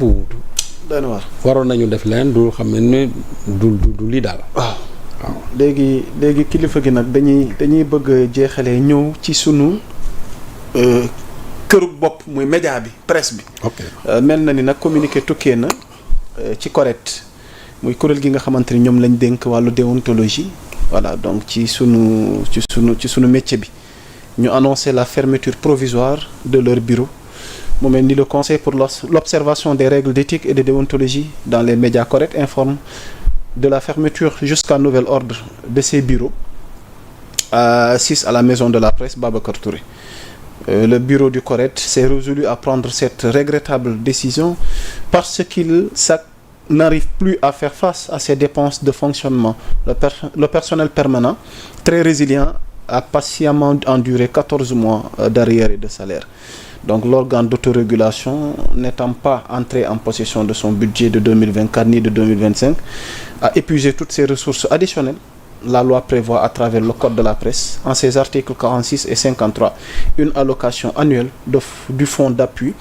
doy na waar. waroon nañu def leen du xam ne du lii daal. waaw léegi kilifa gi nag dañuy bëgg a jeexalee ñëw ci sunu kërug bopp muy média bi presse bi. ok mel na ni nag communiqué tukkee na ci CORED muy kuréel gi nga xamante ni ñoom lañ dénk wàllu déontologie. voilà donc ci sunu métier bi ñu annoncé la fermeture provisoire de leur bureau. mu mel ni le conseil pour l'observation des règles d'éthique et de déontologie dans les médias CORED informe de la fermeture jusqu'à nouvel ordre de ses bureaux à 6 à la maison de la presse Babacar Touré. Le bureau du CORED s'est résolu à prendre cette regrettable décision parce qu'il n'arrive plus à faire face à ces dépenses de fonctionnement. Le personnel permanent, très résilient, a patiemment enduré 14 mois d'arriérés de salaire. Donc l'organe d'autorégulation n'étant pas entré en possession de son budget de 2024 ni de 2025 a épuisé toutes ses ressources additionnelles. La loi prévoit à travers le code de la presse, en ses articles 46 et 53, une allocation annuelle du fonds d'appui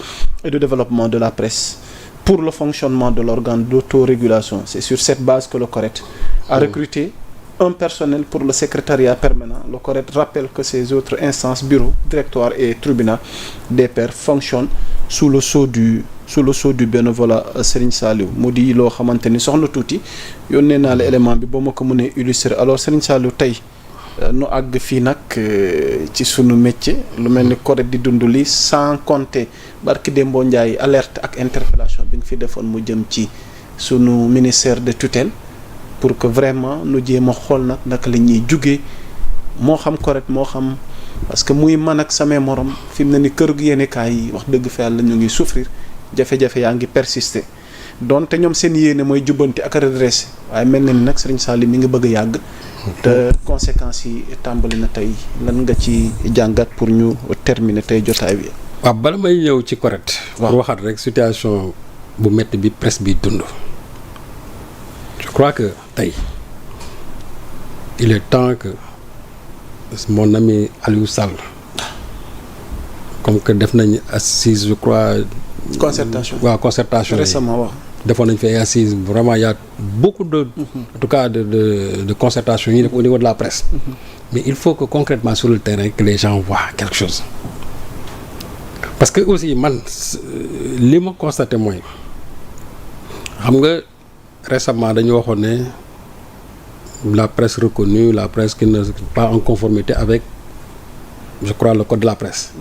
et de développement de la presse pour le fonctionnement de l'organe d'autorégulation. C'est sur cette base que le CORED a recruté un personnel pour le secrétariat permanent. Le CORED rappelle que ces autres instances, bureaux, directoires et tribunaux des pairs fonctionnent sous le sceau du bénévolat Serigne Saliou mu di loo xamante ni soxna tuuti yónnee naa la élément bi ba ma ko mënee illustrer alors Serigne Saliou tey nu àgg fii nag ci sunu métier lu mel ni CORED di dund li sans compter barki Dembo Ndiaye alerte ak interpellation bi nga fi defoon mu jëm ci sunu ministère de tutelle pour que vraiment nu jéem a xool nag naka la ñuy jugee moo xam CORED moo xam parce que muy man ak samay morom fi mu ne ni kër gu yéenekaay yi wax dëgg fa yàlla ñu ngi souffrir jafe-jafe yaa ngi persister donte ñoom seen yéene mooy jubbanti ak redressé waaye mel na ni nag Serigne Saliou mi ngi bëgg a yàgg te conséquences yi tàmbali na tey lan nga ci jàngat pour ñu terminer tey jotaay bi. waaw bala may ñëw ci CORED. pour waxaat rek situation bu métti bi presse bi dund. je crois que tey il est temps que mon ami Aliou Sall comme que def nañ assise je crois. concertation waaw concertation récemment waaw. defoon nañ fi ay assises vraiment y a beaucoup de en tout cas de concertation yi def au niveau de la presse. mais il faut que concrètement sur le terrain que les gens voient quelque chose. parce que aussi man li ma constaté mooy xam nga récemment dañu waxoon ne la presse reconnue la presse qui n'est pas en conformité avec je crois le code de la presse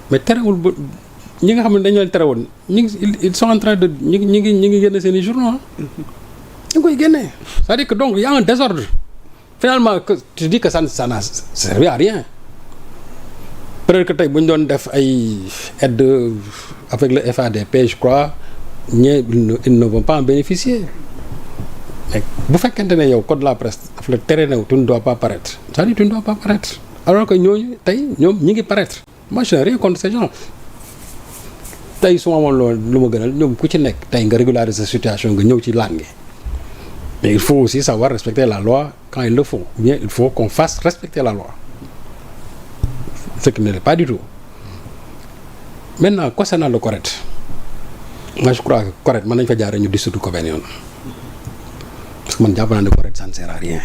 mais terewul ba ñi nga xam ne dañu leen terewoon ils sont en train de ñi ngi génne seen i journaux ñu ngi koy génne c'est-à-dire que donc il y a un désordre finalement que tu dis que ça n'a servi à rien peut-être que tey bu ñu doon def ay aide avec le FADP je crois ils ne vont pas en bénéficier mais bu fekkente ne yow code de la presse daf la tere ne tu ne dois pas paraître c'est-à-dire tu ne dois pas paraître alors que ñooñu tey ñoom ñi ngi paraître moi je n'ai rien contre ces gens tey su ma amoon loolu lu ma gënal ñoom ku ci nekk tey nga régulariser sa situation nga ñëw ci langue mais il faut aussi savoir respecter la loi quand ils le font bien il faut qu'on fasse respecter la loi ce qui ne l'est pas du tout maintenant concernant le CORED moi je crois que CORED mën nañ fa jaaree ñu dissoudre ko benn yoon parce que man jàpp naa ne CORED ça ne sert à rien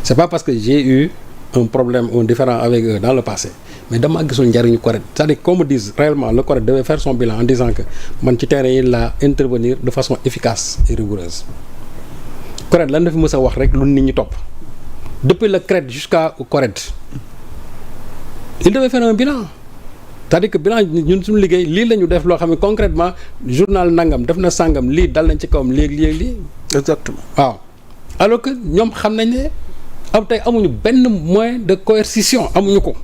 c'est pas parce que j'ai eu un problème un différend avec eux dans le passé mais dama gisul njariñu CORED c'est-à-dire qu'on me dise réellement le CORED devait faire son bilan en disant que man ci terrain yi la intervenir de façon efficace et rigoureuse CORED lan dafa mës a wax rek lu nit ñi topp depuis le CRED jusqu'à CORED il devait faire un bilan c'est-à-dire que bilan ñun suñu liggéey lii la ñu def loo xam ne concrètement journal nangam def na sàngam lii dal nañ ci kawam léegi lii exactement waaw alors que ñoom xam nañ ne am tey amuñu benn moyen de coercition amuñu ko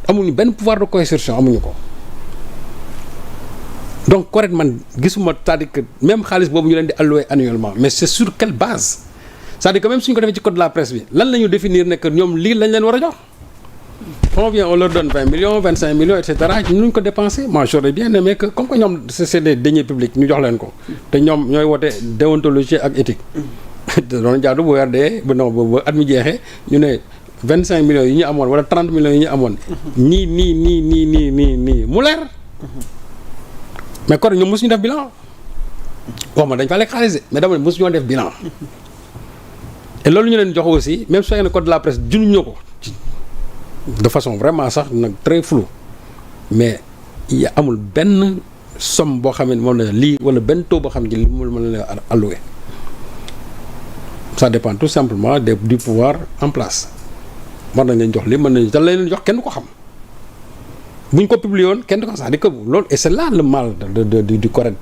amuñu benn pouvoir de coercition amuñu ko donc CORED man gisuma c'est-à-dire que même xaalis boobu ñu leen di allouer annuellement mais c'est sur quelle base c'est-à-dire que même suñu ko defee ci code de la presse bi lan la ñu définir ne que ñoom lii lañ leen war a jox on vient on leur donne 20 millions 25 millions et cetera ñu ko dépenser moi j'aurais bien aimé que comme que ñoom c'est des deniers publics ñu jox leen ko te ñoom ñooy woote déontologie ak éthique doon jaadu bu weer dee ba at mi jeexee ñu ne 25 millions yi ñu amoon wala 30 millions yi ñu amoon nii mu leer mais kon ñoom mosuñu def bilan wax ma dañ fa lekk xaalis de mais dama ne mosu ñoo def bilan. et loolu ñu leen jox aussi même su fekkee ne code de la presse junñoo ko de façon vraiment sax nag très floue mais amul benn somme boo xam ne moom la lii wala benn taux boo xam ne li moom la alloué. Ça dépend tout simplement du pouvoir en place war nañ leen jox li mën nañ leen jox kenn du ko xam buñ ko publié woon kenn du ko sax di ko loolu et c'est là le mal du CORED.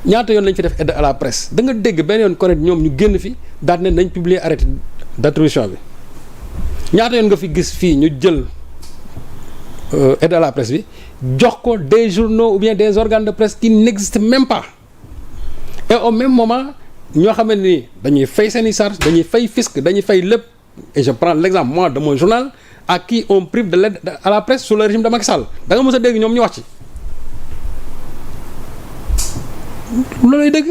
ñaata yoon lañ fi def aide à la presse da nga dégg benn yoon CORED ñoom ñu génn fi daal ne nañ publier arrêté d'attribution bi ñaata yoon nga fi gis fii ñu jël aide à la presse bi jox ko des journaux ou bien des organes de presse qui n'existent même pas et au même moment ñoo xam ne ni dañuy fay seen i charges dañuy fay fisc dañuy fay lépp et je prends l'exemple moi de mon journal à qui on prive de l'aide à la presse sous le régime de Macky Sall da nga mës a dégg ñoom ñu wax ci. loolay dëgg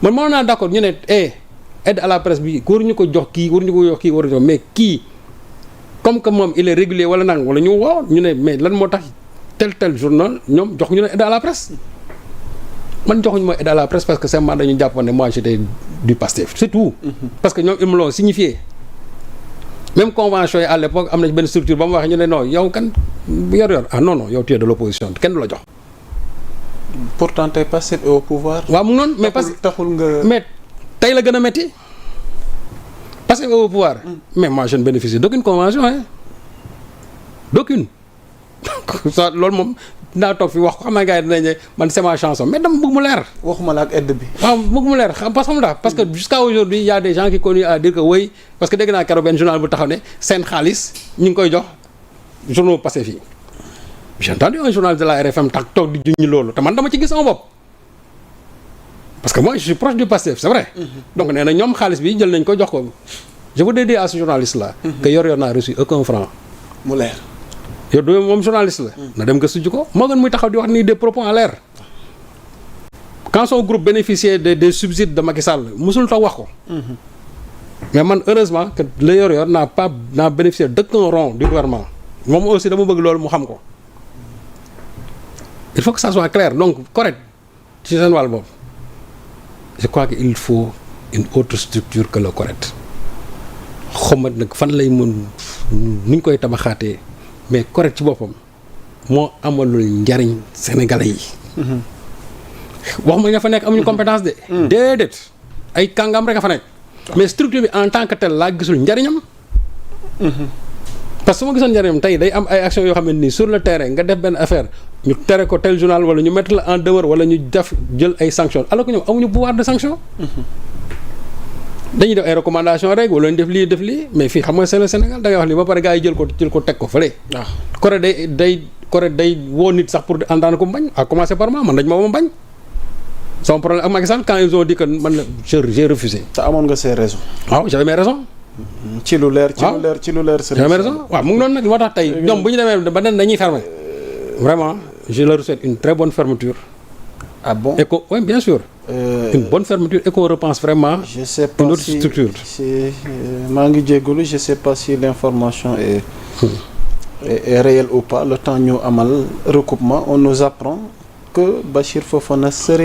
man mënoon naa d'accord ñu ne aide à la presse bi waruñu ko jox kii waruñu ko jox kii waruñu ko mais kii comme que moom il est régulier wala nang wala ñu woo ñu ne mais lan moo tax tel journal ñoom jox ñu ne aide à la presse man joxuñu ma aide à la presse parce que seulement dañu jàppoon ne moi j'étais du Pastef c'est tout. parce que ñoom ils me l'ont signifié même convention yi à l'époque am na benn structure ba mu waxee ñu ne non yow kan yor ah non yow tu es de l'opposition kenn du la jox. pourtant tey Pastef est au pouvoir. waaw mu noonu mais parce que taxul nga. mais tey la gën a métti Pastef est au pouvoir. mais moi je ne bénéficie d'aucune convention hein d'aucune. ça loolu moom dinaa toog fi wax ko xam naa gars yi dinañ ne man c'est ma chanson mais dama bëgg mu leer. waxuma la ak aide bi. waaw bëgg mu leer xam parce que jusqu'à aujourd'hui il y a des gens qui continuent à dire que oui parce que dégg naa keroog benn journal bu taxaw ne seen xaalis ñu ngi koy jox journaux Pastef yi. j'ai entendu un journal de la RFM tax toog di juñu loolu te man dama ci gis sama bopp parce que moi je suis proche du Pastef c'est vrai. donc nee na ñoom xaalis bi jël nañ ko jox ko je voudrais dire à ce journaliste là. que yor naa reçu aucun franc. mu leer. yow du moom journaliste la. na dem nga sujj ko moo gën muy taxaw di wax nii des propos en l'air. quand son groupe bénéficiait des subsides de Macky Sall musul tax wax ko. mais man heureusement que la yor n'a bénéficié d'aucun rond du gouvernement moom aussi dama bëgg loolu mu xam ko. il faut que ça soit clair donc correct ci seen wàll boobu je crois que il faut une autre structure que le CORED xamat nag fan lay mën nuñ koy tabaxaatee mais CORED ci boppam moo amalul njariñ sénégalais yi. wax ma ña fa nekk amuñu compétence de. déedéet ay kàngam rek a fa nekk. mais structure bi en tant que tel laa gisul njariñam. parce que su ma gisoon njariñam tey day am ay actions yoo xam ne nii sur le terrain nga def benn affaire ñu tere ko tel journal wala ñu mettre la en demeure wala ñu def jël ay sanctions alors que ñoom amuñu pouvoir de sanction. dañuy def ay recommandations rek wala ñu def lii mais fii xam nga c'est le Sénégal da ngay wax lii ba pare gars yi jël ko teg ko fële. waaw CORED day woo nit sax pour entendre ko bañ à commencer par moi man dañ ma bañ. sama problème ak Macky Sall quand ils ont dit que man la j'ai refusé. te amoon nga ses raisons. waaw j'avais mes raisons. ci lu leer. j'avais mes raisons waaw mu ngi noonu nag moo tax tey ñoom bu ñu demee ba dañuy fermer. vraiment je leur souhaite une très bonne fermeture. ah bon et que oui bien sûr. une bonne fermeture et qu'on repense vraiment. je sais pas une autre structure. maa ngi jégalu je sais pas si l'information est réelle ou pas le temps ñu amal recoupement on nous apprend que Bachir Fofana serait